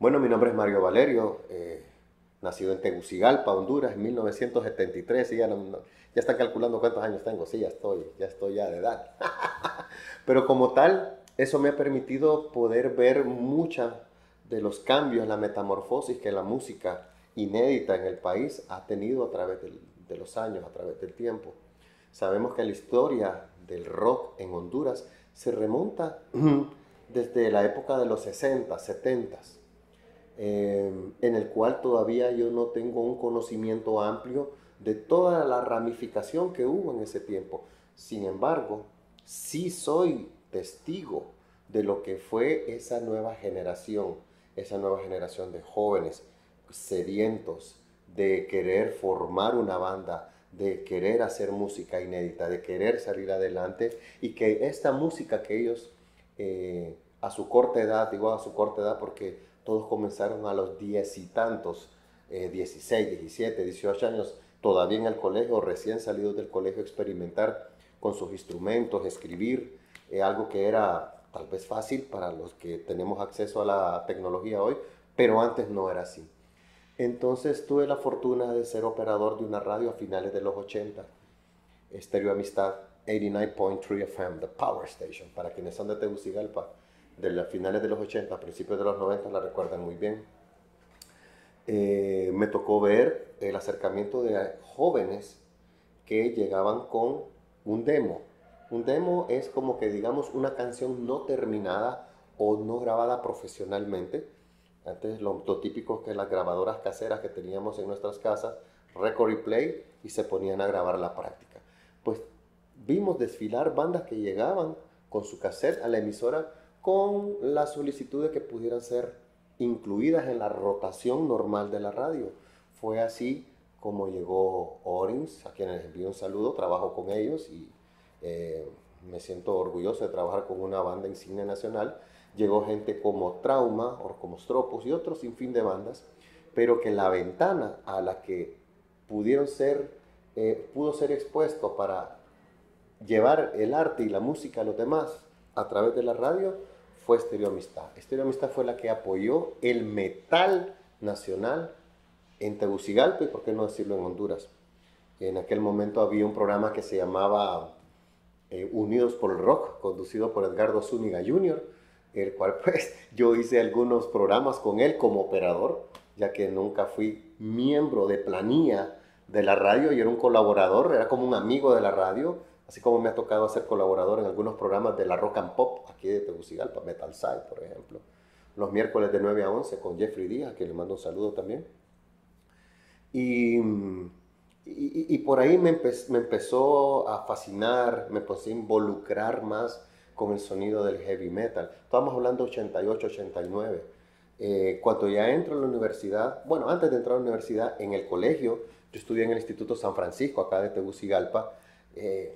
Bueno, mi nombre es Mario Valerio, nacido en Tegucigalpa, Honduras, en 1973. Y ya están calculando cuántos años tengo. Sí, ya estoy ya de edad. Pero como tal, eso me ha permitido poder ver muchos de los cambios, la metamorfosis que la música inédita en el país ha tenido a través de los años, a través del tiempo. Sabemos que la historia del rock en Honduras se remonta desde la época de los 60, 70, en el cual todavía yo no tengo un conocimiento amplio de toda la ramificación que hubo en ese tiempo. Sin embargo, sí soy testigo de lo que fue esa nueva generación de jóvenes sedientos de querer formar una banda, de querer hacer música inédita, de querer salir adelante, y que esta música que ellos a su corta edad, digo a su corta edad porque todos comenzaron a los 10 y tantos, 16, 17, 18 años, todavía en el colegio, recién salidos del colegio, experimentar con sus instrumentos, escribir, algo que era tal vez fácil para los que tenemos acceso a la tecnología hoy, pero antes no era así. Entonces tuve la fortuna de ser operador de una radio a finales de los 80, Estéreo Amistad 89.3 FM, The Power Station, para quienes son de Tegucigalpa, de los finales de los 80, principios de los 90, la recuerdan muy bien. Me tocó ver el acercamiento de jóvenes que llegaban con un demo. Un demo es como que, digamos, una canción no terminada o no grabada profesionalmente. Antes lo típico es que las grabadoras caseras que teníamos en nuestras casas, record y play, y se ponían a grabar la práctica. Pues vimos desfilar bandas que llegaban con su cassette a la emisora con la solicitud de que pudieran ser incluidas en la rotación normal de la radio. Fue así como llegó Orins, a quienes les envío un saludo, trabajo con ellos y me siento orgulloso de trabajar con una banda insignia nacional. Llegó gente como Trauma, o como Stropos y otros sin fin de bandas, pero que la ventana a la que pudo ser expuesto para llevar el arte y la música a los demás a través de la radio fue Estéreo Amistad. Estéreo Amistad fue la que apoyó el metal nacional en Tegucigalpa y por qué no decirlo en Honduras. En aquel momento había un programa que se llamaba Unidos por el Rock, conducido por Edgardo Zúñiga Jr., el cual pues yo hice algunos programas con él como operador, ya que nunca fui miembro de planilla de la radio, yo era un colaborador, era como un amigo de la radio, así como me ha tocado ser colaborador en algunos programas de la Rock and Pop, aquí de Tegucigalpa, Metal Side, por ejemplo, los miércoles de 9 a 11 con Jeffrey Díaz, que le mando un saludo también. Y por ahí me empezó a fascinar, me empecé a involucrar más con el sonido del heavy metal. Estábamos hablando de 88, 89. Cuando ya entro a la universidad, bueno, antes de entrar a la universidad, en el colegio, yo estudié en el Instituto San Francisco, acá de Tegucigalpa.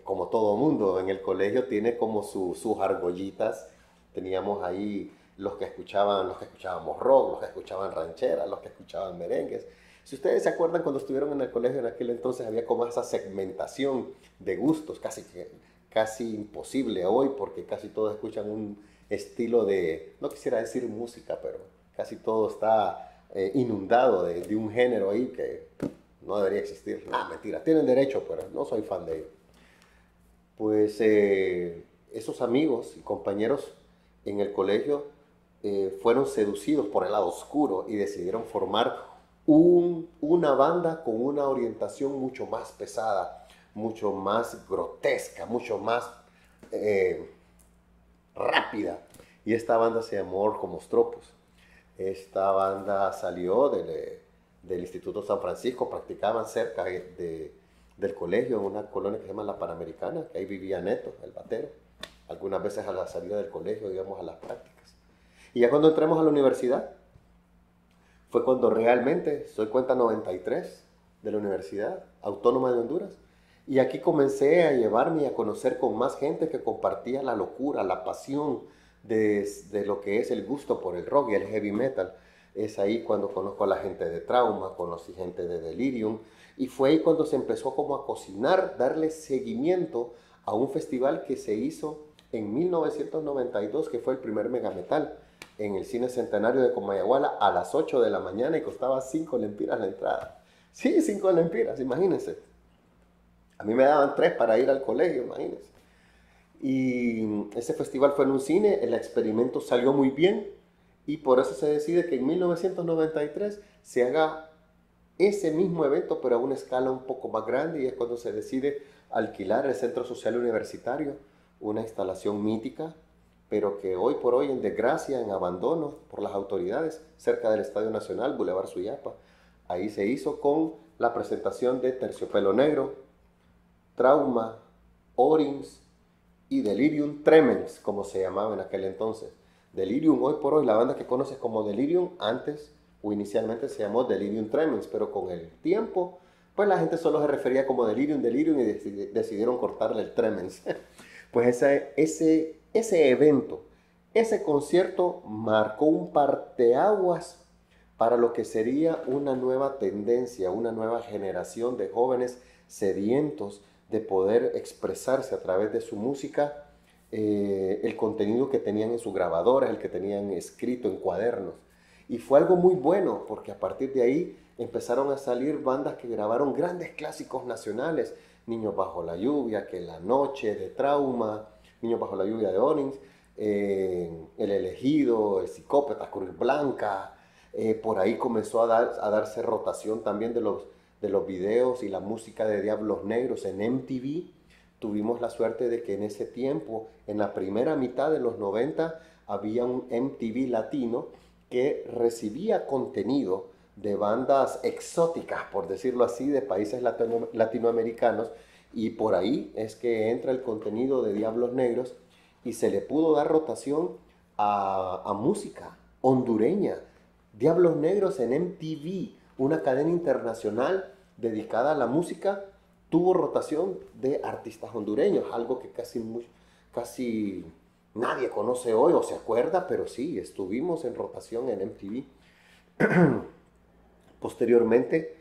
Como todo mundo, en el colegio tiene como sus argollitas. Teníamos ahí los que escuchábamos rock, los que escuchaban rancheras, los que escuchaban merengues. Si ustedes se acuerdan cuando estuvieron en el colegio en aquel entonces había como esa segmentación de gustos, casi imposible hoy porque casi todos escuchan un estilo de, no quisiera decir música, pero casi todo está inundado de un género ahí que no debería existir. No, mentira, tienen derecho, pero no soy fan de ello. Pues esos amigos y compañeros en el colegio fueron seducidos por el lado oscuro y decidieron formar una banda con una orientación mucho más pesada, mucho más grotesca, mucho más rápida. Y esta banda se llamó Como Stropos. Esta banda salió del Instituto San Francisco, practicaban cerca del colegio en una colonia que se llama La Panamericana, que ahí vivía Neto, el batero. Algunas veces a la salida del colegio íbamos a las prácticas. Y ya cuando entramos a la universidad, fue cuando realmente, soy cuenta 93 de la Universidad Autónoma de Honduras, y aquí comencé a llevarme y a conocer con más gente que compartía la locura, la pasión de lo que es el gusto por el rock y el heavy metal. Es ahí cuando conozco a la gente de Trauma, conocí gente de Delirium, y fue ahí cuando se empezó como a cocinar, darle seguimiento a un festival que se hizo en 1992, que fue el primer Megametal, en el Cine Centenario de Comayagüela a las 8 de la mañana y costaba 5 lempiras la entrada. Sí, 5 lempiras, imagínense. A mí me daban 3 para ir al colegio, imagínense. Y ese festival fue en un cine, el experimento salió muy bien y por eso se decide que en 1993 se haga ese mismo evento, pero a una escala un poco más grande, y es cuando se decide alquilar el Centro Social Universitario, una instalación mítica, pero que hoy por hoy en desgracia, en abandono por las autoridades, cerca del Estadio Nacional, Boulevard Suyapa. Ahí se hizo con la presentación de Terciopelo Negro, Trauma, Orins y Delirium Tremens, como se llamaba en aquel entonces. Delirium, hoy por hoy, la banda que conoces como Delirium, antes o inicialmente se llamó Delirium Tremens, pero con el tiempo, pues la gente solo se refería como Delirium, Delirium y decidieron cortarle el Tremens. Pues ese evento, ese concierto marcó un parteaguas para lo que sería una nueva tendencia, una nueva generación de jóvenes sedientos de poder expresarse a través de su música, el contenido que tenían en sus grabadoras, el que tenían escrito en cuadernos. Y fue algo muy bueno, porque a partir de ahí empezaron a salir bandas que grabaron grandes clásicos nacionales, Niños bajo la lluvia, Que la noche, de Trauma, Niños bajo la lluvia de Orins, El elegido, El psicópata, Cruz Blanca. Por ahí comenzó a darse rotación también de los videos y la música de Diablos Negros en MTV. Tuvimos la suerte de que en ese tiempo, en la primera mitad de los 90, había un MTV latino que recibía contenido de bandas exóticas, por decirlo así, de países latinoamericanos, y por ahí es que entra el contenido de Diablos Negros y se le pudo dar rotación a música hondureña. Diablos Negros en MTV, una cadena internacional dedicada a la música, tuvo rotación de artistas hondureños, algo que casi nadie conoce hoy o se acuerda, pero sí, estuvimos en rotación en MTV. Posteriormente,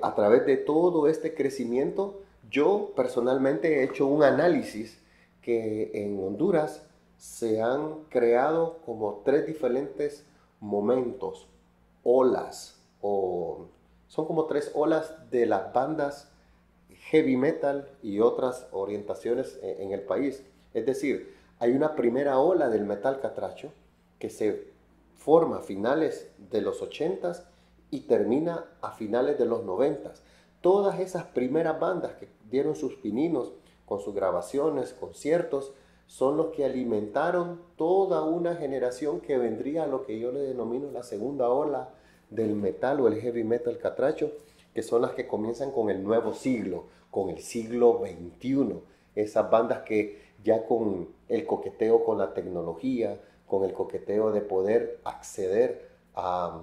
a través de todo este crecimiento, yo personalmente he hecho un análisis que en Honduras se han creado como 3 diferentes momentos, olas, o son como 3 olas de las bandas heavy metal y otras orientaciones en el país. Es decir, hay una primera ola del metal catracho que se forma a finales de los 80s y termina a finales de los 90s. Todas esas primeras bandas que dieron sus pininos con sus grabaciones, conciertos, son los que alimentaron toda una generación que vendría a lo que yo le denomino la segunda ola del metal o el heavy metal catracho, que son las que comienzan con el nuevo siglo, con el siglo XXI. Esas bandas que ya con el coqueteo con la tecnología, con el coqueteo de poder acceder a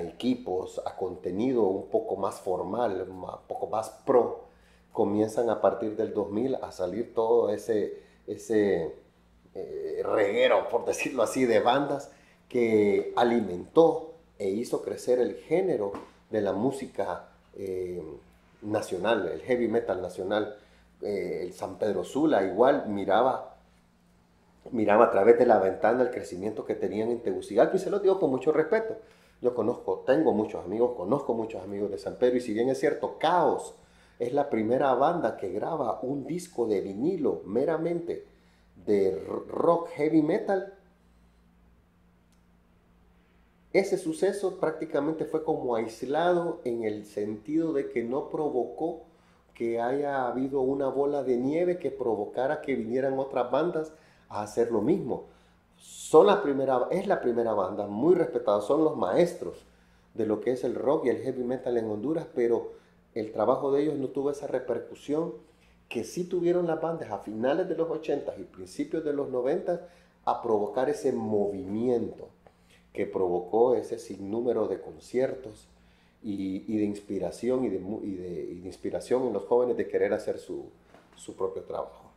equipos, a contenido un poco más formal, un poco más pro, comienzan a partir del 2000 a salir todo ese reguero, por decirlo así, de bandas que alimentó e hizo crecer el género de la música nacional, el heavy metal nacional. El San Pedro Sula igual miraba a través de la ventana el crecimiento que tenían en Tegucigalpa, y se lo digo con mucho respeto. Yo conozco muchos amigos de San Pedro, y si bien es cierto, Caos es la primera banda que graba un disco de vinilo meramente de rock heavy metal, ese suceso prácticamente fue como aislado en el sentido de que no provocó que haya habido una bola de nieve que provocara que vinieran otras bandas a hacer lo mismo. Es la primera banda muy respetada, son los maestros de lo que es el rock y el heavy metal en Honduras, pero el trabajo de ellos no tuvo esa repercusión que sí tuvieron las bandas a finales de los 80 y principios de los 90 a provocar ese movimiento que provocó ese sinnúmero de conciertos y de inspiración y de inspiración en los jóvenes de querer hacer su propio trabajo.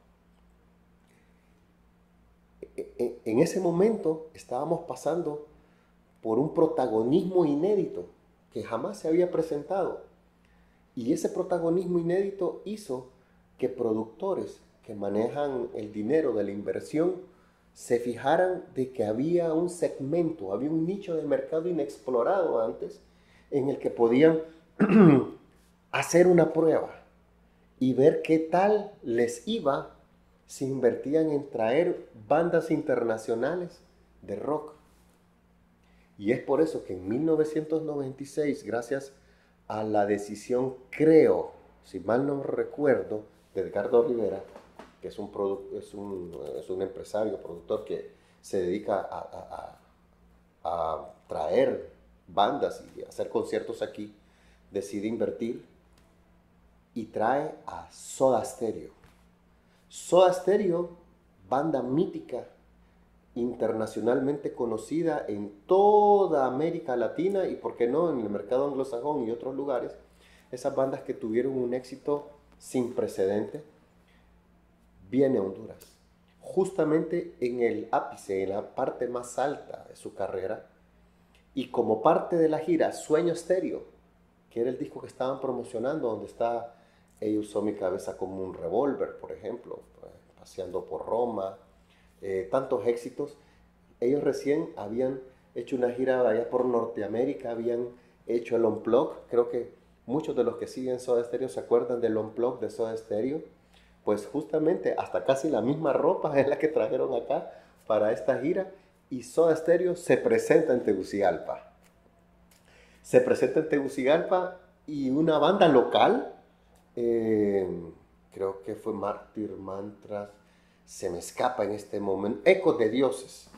En ese momento estábamos pasando por un protagonismo inédito que jamás se había presentado, y ese protagonismo inédito hizo que productores que manejan el dinero de la inversión se fijaran de que había un segmento, había un nicho de mercado inexplorado antes en el que podían hacer una prueba y ver qué tal les iba si invertían en traer bandas internacionales de rock. Y es por eso que en 1996, gracias a la decisión, creo, si mal no recuerdo, de Edgardo Rivera, que es un empresario, productor que se dedica a traer bandas y hacer conciertos aquí, decide invertir y trae a Soda Stereo. Soda Stereo, banda mítica, internacionalmente conocida en toda América Latina y, por qué no, en el mercado anglosajón y otros lugares, esas bandas que tuvieron un éxito sin precedente, viene a Honduras. Justamente en el ápice, en la parte más alta de su carrera, y como parte de la gira Sueño Stereo, que era el disco que estaban promocionando, donde está Ella usó mi cabeza como un revólver, por ejemplo, paseando por Roma, tantos éxitos. Ellos recién habían hecho una gira allá por Norteamérica, habían hecho el Unplugged. Creo que muchos de los que siguen Soda Stereo se acuerdan del Unplugged de Soda Stereo. Pues justamente hasta casi la misma ropa es la que trajeron acá para esta gira, y Soda Stereo se presenta en Tegucigalpa. Se presenta en Tegucigalpa y una banda local, creo que fue Mártir Mantras, se me escapa en este momento, Ecos de Dioses.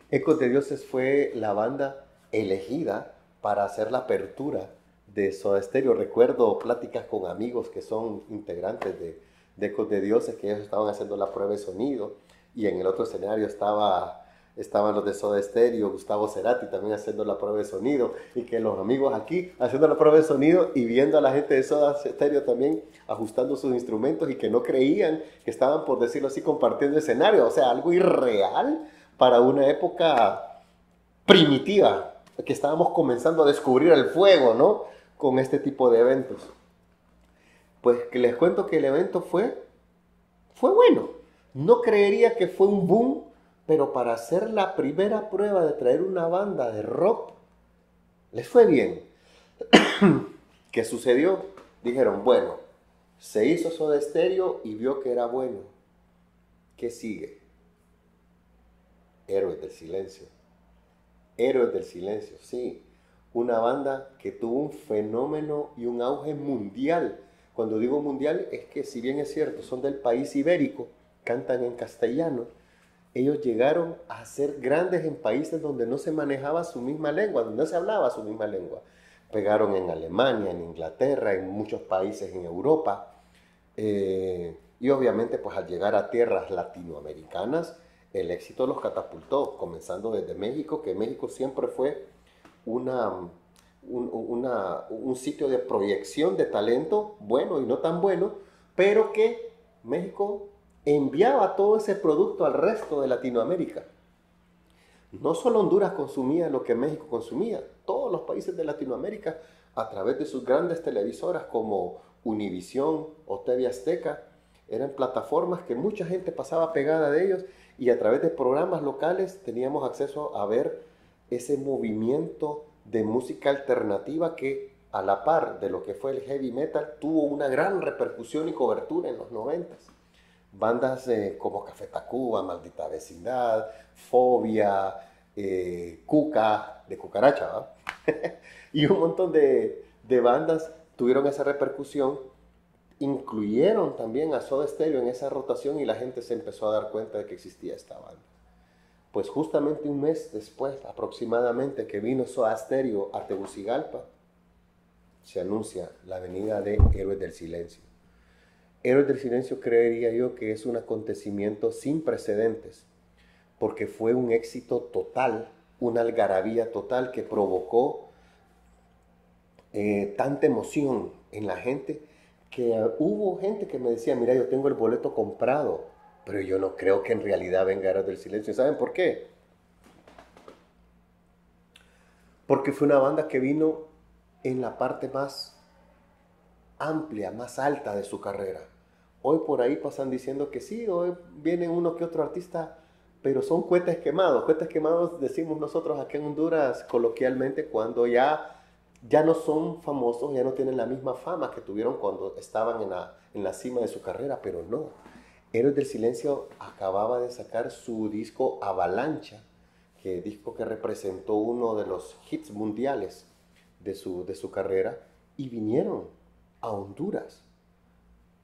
Ecos de Dioses fue la banda elegida para hacer la apertura de Soda Stereo. Recuerdo pláticas con amigos que son integrantes de Ecos de Dioses, que ellos estaban haciendo la prueba de sonido, y en el otro escenario estaban los de Soda Stereo, Gustavo Cerati también haciendo la prueba de sonido, y que los amigos aquí haciendo la prueba de sonido y viendo a la gente de Soda Stereo también ajustando sus instrumentos, y que no creían que estaban, por decirlo así, compartiendo escenario. O sea, algo irreal para una época primitiva, que estábamos comenzando a descubrir el fuego, ¿no? Con este tipo de eventos. Pues que les cuento que el evento fue bueno. No creería que fue un boom, pero para hacer la primera prueba de traer una banda de rock, les fue bien. ¿Qué sucedió? Dijeron, bueno, se hizo Soda Stereo y vio que era bueno. ¿Qué sigue? Héroes del Silencio. Héroes del Silencio, sí. Una banda que tuvo un fenómeno y un auge mundial. Cuando digo mundial es que, si bien es cierto, son del país ibérico, cantan en castellano, ellos llegaron a ser grandes en países donde no se manejaba su misma lengua, donde no se hablaba su misma lengua. Pegaron en Alemania, en Inglaterra, en muchos países en Europa. Y obviamente, pues al llegar a tierras latinoamericanas, el éxito los catapultó, comenzando desde México, que México siempre fue un sitio de proyección de talento, bueno y no tan bueno, pero que México enviaba todo ese producto al resto de Latinoamérica. No solo Honduras consumía lo que México consumía, todos los países de Latinoamérica, a través de sus grandes televisoras como Univisión o TV Azteca, eran plataformas que mucha gente pasaba pegada de ellos, y a través de programas locales teníamos acceso a ver ese movimiento de música alternativa que, a la par de lo que fue el heavy metal, tuvo una gran repercusión y cobertura en los 90s. Bandas como Café Tacuba, Maldita Vecindad, Fobia, Cuca, de cucaracha, ¿va? Y un montón de bandas tuvieron esa repercusión, incluyeron también a Soda Stereo en esa rotación, y la gente se empezó a dar cuenta de que existía esta banda. Pues justamente un mes después, aproximadamente, que vino Soda Stereo a Tegucigalpa, se anuncia la venida de Héroes del Silencio. Héroes del Silencio, creería yo, que es un acontecimiento sin precedentes, porque fue un éxito total, una algarabía total que provocó tanta emoción en la gente, que hubo gente que me decía, mira, yo tengo el boleto comprado, pero yo no creo que en realidad venga Héroes del Silencio. ¿Saben por qué? Porque fue una banda que vino en la parte más amplia, más alta de su carrera. Hoy por ahí pasan diciendo que sí, hoy vienen uno que otro artista, pero son cohetes quemados. Cohetes quemados decimos nosotros aquí en Honduras coloquialmente cuando ya no son famosos, ya no tienen la misma fama que tuvieron cuando estaban en la cima de su carrera, pero no. Héroes del Silencio acababa de sacar su disco Avalancha, que disco que representó uno de los hits mundiales de su carrera, y vinieron a Honduras,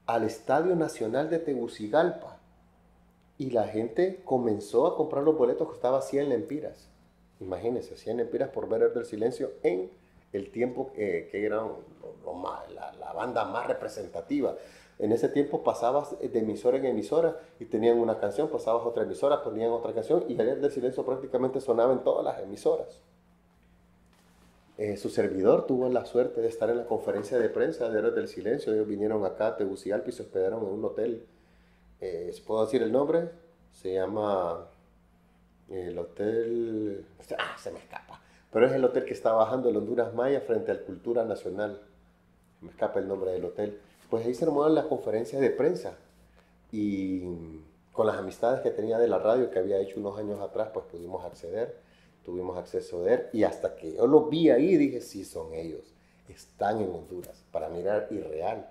al Estadio Nacional de Tegucigalpa, y la gente comenzó a comprar los boletos, costaba 100 lempiras. Imagínense, 100 lempiras por ver Héroes del Silencio en el tiempo que era la banda más representativa. En ese tiempo pasabas de emisora en emisora y tenían una canción, pasabas a otra emisora, ponían otra canción y Héroes del Silencio prácticamente sonaba en todas las emisoras. Su servidor tuvo la suerte de estar en la conferencia de prensa de Héroes del Silencio. Ellos vinieron acá a Tegucigalpa y se hospedaron en un hotel. ¿Puedo decir el nombre? Se llama el hotel... se me escapa. Pero es el hotel que está bajando el Honduras Maya frente al Cultura Nacional. Me escapa el nombre del hotel. Pues ahí se armaron las conferencias de prensa. Y con las amistades que tenía de la radio que había hecho unos años atrás, pues pudimos acceder. Tuvimos acceso a él y hasta que yo los vi ahí dije, sí, son ellos, están en Honduras, para mirar irreal.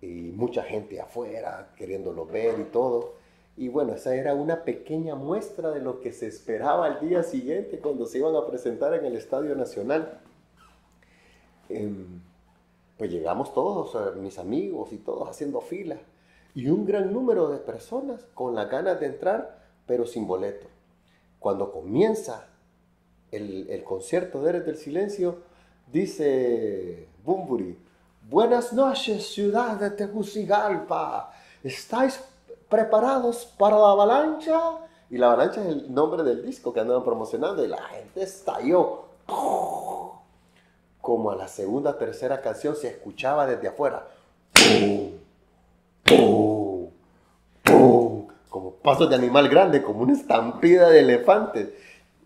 Y mucha gente afuera queriéndolo ver y todo. Y bueno, esa era una pequeña muestra de lo que se esperaba al día siguiente cuando se iban a presentar en el Estadio Nacional. Pues llegamos todos, mis amigos y todos haciendo fila. Y un gran número de personas con las ganas de entrar, pero sin boleto. Cuando comienza el concierto de Héroes del Silencio, dice Bumburi, buenas noches, ciudad de Tegucigalpa, ¿estáis preparados para la avalancha? Y la avalancha es el nombre del disco que andaban promocionando y la gente estalló. Como a la segunda, tercera canción se escuchaba desde afuera. Como pasos de animal grande, como una estampida de elefantes.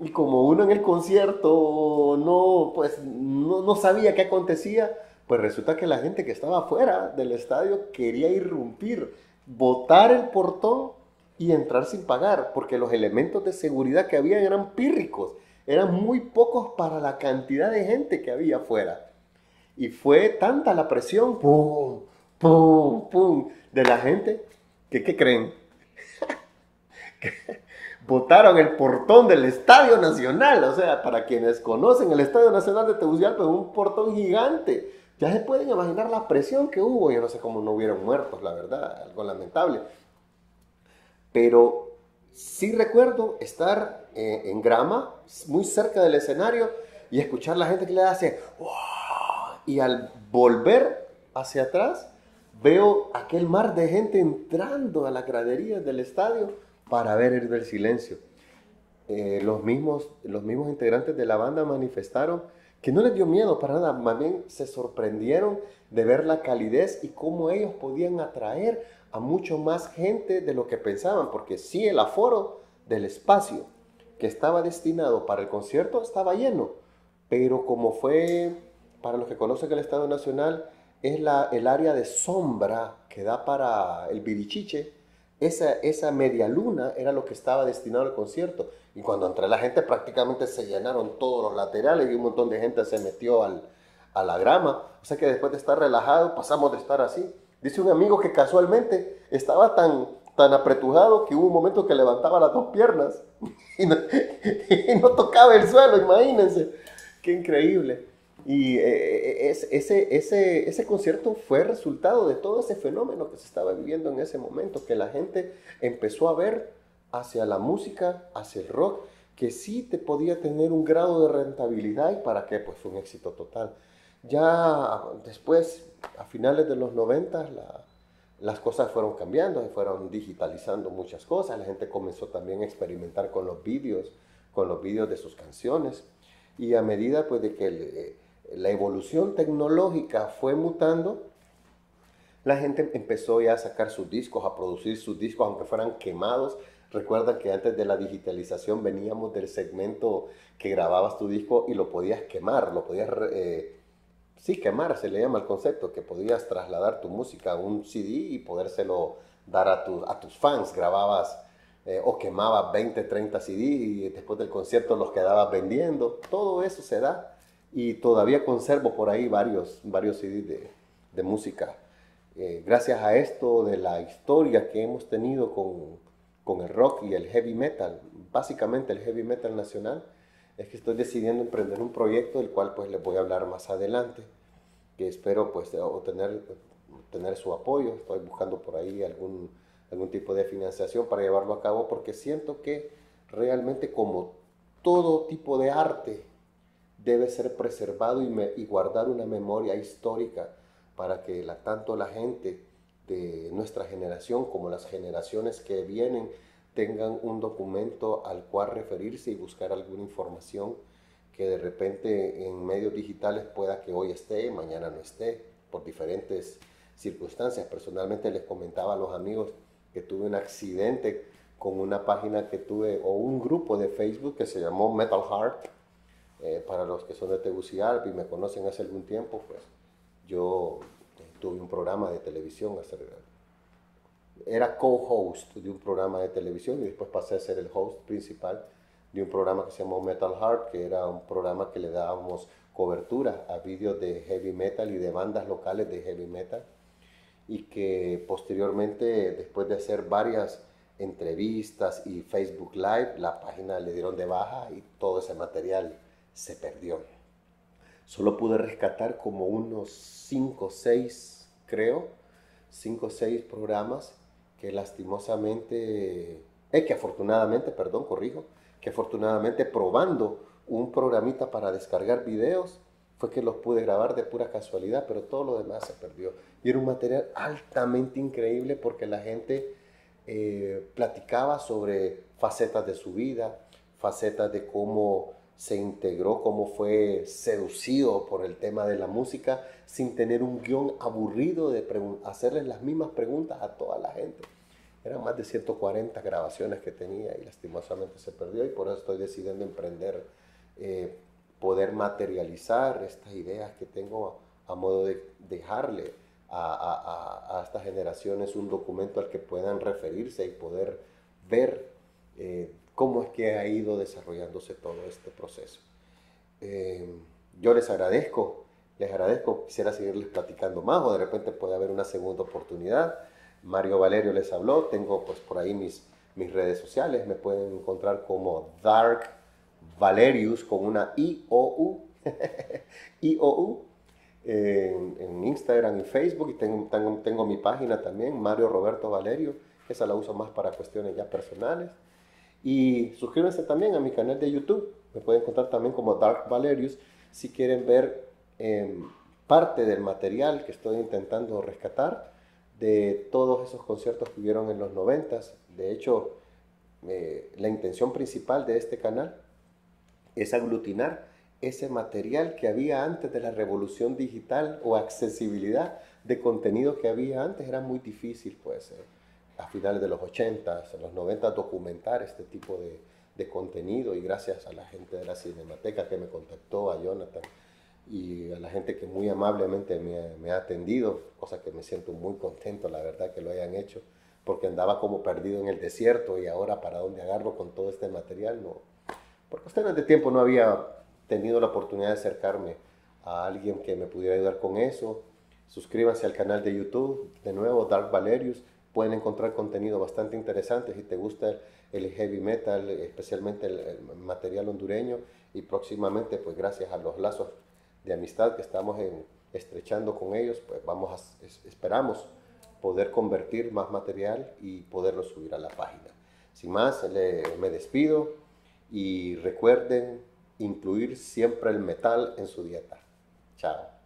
Y como uno en el concierto no sabía qué acontecía, pues resulta que la gente que estaba afuera del estadio quería irrumpir, botar el portón y entrar sin pagar, porque los elementos de seguridad que había eran pírricos, eran muy pocos para la cantidad de gente que había afuera. Y fue tanta la presión, pum, pum, pum, de la gente, que ¿qué creen? Botaron el portón del Estadio Nacional. O sea, para quienes conocen el Estadio Nacional de Tegucigalpa, es un portón gigante. Ya se pueden imaginar la presión que hubo. Yo no sé cómo no hubieron muertos, la verdad, algo lamentable. Pero sí recuerdo estar en grama, muy cerca del escenario, y escuchar la gente que le hace ¡wow! Y al volver hacia atrás, veo aquel mar de gente entrando a las graderías del estadio para ver Héroes del Silencio. Los mismos integrantes de la banda manifestaron que no les dio miedo para nada, más bien se sorprendieron de ver la calidez y cómo ellos podían atraer a mucho más gente de lo que pensaban, porque sí, el aforo del espacio que estaba destinado para el concierto estaba lleno, pero como fue, para los que conocen el Estadio Nacional, es el área de sombra que da para el Birichiche. Esa media luna era lo que estaba destinado al concierto. Y cuando entró la gente prácticamente se llenaron todos los laterales y un montón de gente se metió a la grama. O sea que después de estar relajado pasamos de estar así. Dice un amigo que casualmente estaba tan apretujado que hubo un momento que levantaba las dos piernas y no tocaba el suelo, imagínense. Qué increíble. Y ese concierto fue resultado de todo ese fenómeno que se estaba viviendo en ese momento, que la gente empezó a ver hacia la música, hacia el rock, que sí te podía tener un grado de rentabilidad y para qué, pues fue un éxito total. Ya después, a finales de los 90, las cosas fueron cambiando, se fueron digitalizando muchas cosas, la gente comenzó también a experimentar con los vídeos de sus canciones, y a medida pues de que la evolución tecnológica fue mutando, la gente empezó ya a sacar sus discos, a producir sus discos, aunque fueran quemados. Recuerda que antes de la digitalización veníamos del segmento que grababas tu disco y lo podías quemar, lo podías sí, quemar se le llama el concepto, que podías trasladar tu música a un CD y podérselo dar a tus fans. Grababas o quemabas 20, 30 CD y después del concierto los quedabas vendiendo. Todo eso se da y todavía conservo por ahí varios CD de música. Gracias a esto de la historia que hemos tenido con el rock y el heavy metal, básicamente el heavy metal nacional, es que estoy decidiendo emprender un proyecto del cual pues les voy a hablar más adelante, que espero pues tener su apoyo. Estoy buscando por ahí algún tipo de financiación para llevarlo a cabo, porque siento que realmente, como todo tipo de arte, debe ser preservado y guardar una memoria histórica para que tanto la gente de nuestra generación como las generaciones que vienen tengan un documento al cual referirse y buscar alguna información que de repente en medios digitales pueda que hoy esté, mañana no esté, por diferentes circunstancias. Personalmente les comentaba a los amigos que tuve un accidente con una página que tuve, o un grupo de Facebook que se llamó Metal Heart. Para los que son de Tegucigalpa y me conocen hace algún tiempo, pues yo tuve un programa de televisión, era co-host de un programa de televisión y después pasé a ser el host principal de un programa que se llamó Metal Heart, que era un programa que le dábamos cobertura a vídeos de heavy metal y de bandas locales de heavy metal, y que posteriormente, después de hacer varias entrevistas y Facebook Live, la página le dieron de baja y todo ese material se perdió. Solo pude rescatar como unos 5 o 6, creo, 5 o 6 programas que lastimosamente, que afortunadamente, perdón, corrijo, que afortunadamente, probando un programita para descargar videos, fue que los pude grabar de pura casualidad, pero todo lo demás se perdió. Y era un material altamente increíble, porque la gente platicaba sobre facetas de su vida, facetas de cómo se integró, cómo fue seducido por el tema de la música, sin tener un guión aburrido de hacerles las mismas preguntas a toda la gente. Eran más de 140 grabaciones que tenía y lastimosamente se perdió, y por eso estoy decidiendo emprender, poder materializar estas ideas que tengo a modo de dejarle a estas generaciones un documento al que puedan referirse y poder ver cómo es que ha ido desarrollándose todo este proceso. Yo les agradezco, quisiera seguirles platicando más, o de repente puede haber una segunda oportunidad. Mario Valerio les habló, tengo pues por ahí mis redes sociales, me pueden encontrar como Dark Valerius con una I-O-U, I-O-U, en Instagram y Facebook, y tengo mi página también, Mario Roberto Valerio, que esa la uso más para cuestiones ya personales. Y suscríbanse también a mi canal de YouTube, me pueden encontrar también como Dark Valerius, si quieren ver parte del material que estoy intentando rescatar de todos esos conciertos que hubieron en los 90s. De hecho, la intención principal de este canal es aglutinar ese material que había antes de la revolución digital, o accesibilidad de contenido que había antes. Era muy difícil, pues, a finales de los 80s, en los 90, documentar este tipo de contenido, y gracias a la gente de la Cinemateca que me contactó, a Jonathan, y a la gente que muy amablemente me ha atendido, cosa que me siento muy contento, la verdad, que lo hayan hecho, porque andaba como perdido en el desierto, y ahora para dónde agarro con todo este material. No, por cuestiones de tiempo no había tenido la oportunidad de acercarme a alguien que me pudiera ayudar con eso. Suscríbanse al canal de YouTube, de nuevo, Dark Valerius. Pueden encontrar contenido bastante interesante si te gusta el heavy metal, especialmente el material hondureño, y próximamente, pues gracias a los lazos de amistad que estamos estrechando con ellos, pues esperamos poder convertir más material y poderlo subir a la página. Sin más, me despido, y recuerden incluir siempre el metal en su dieta. Chao.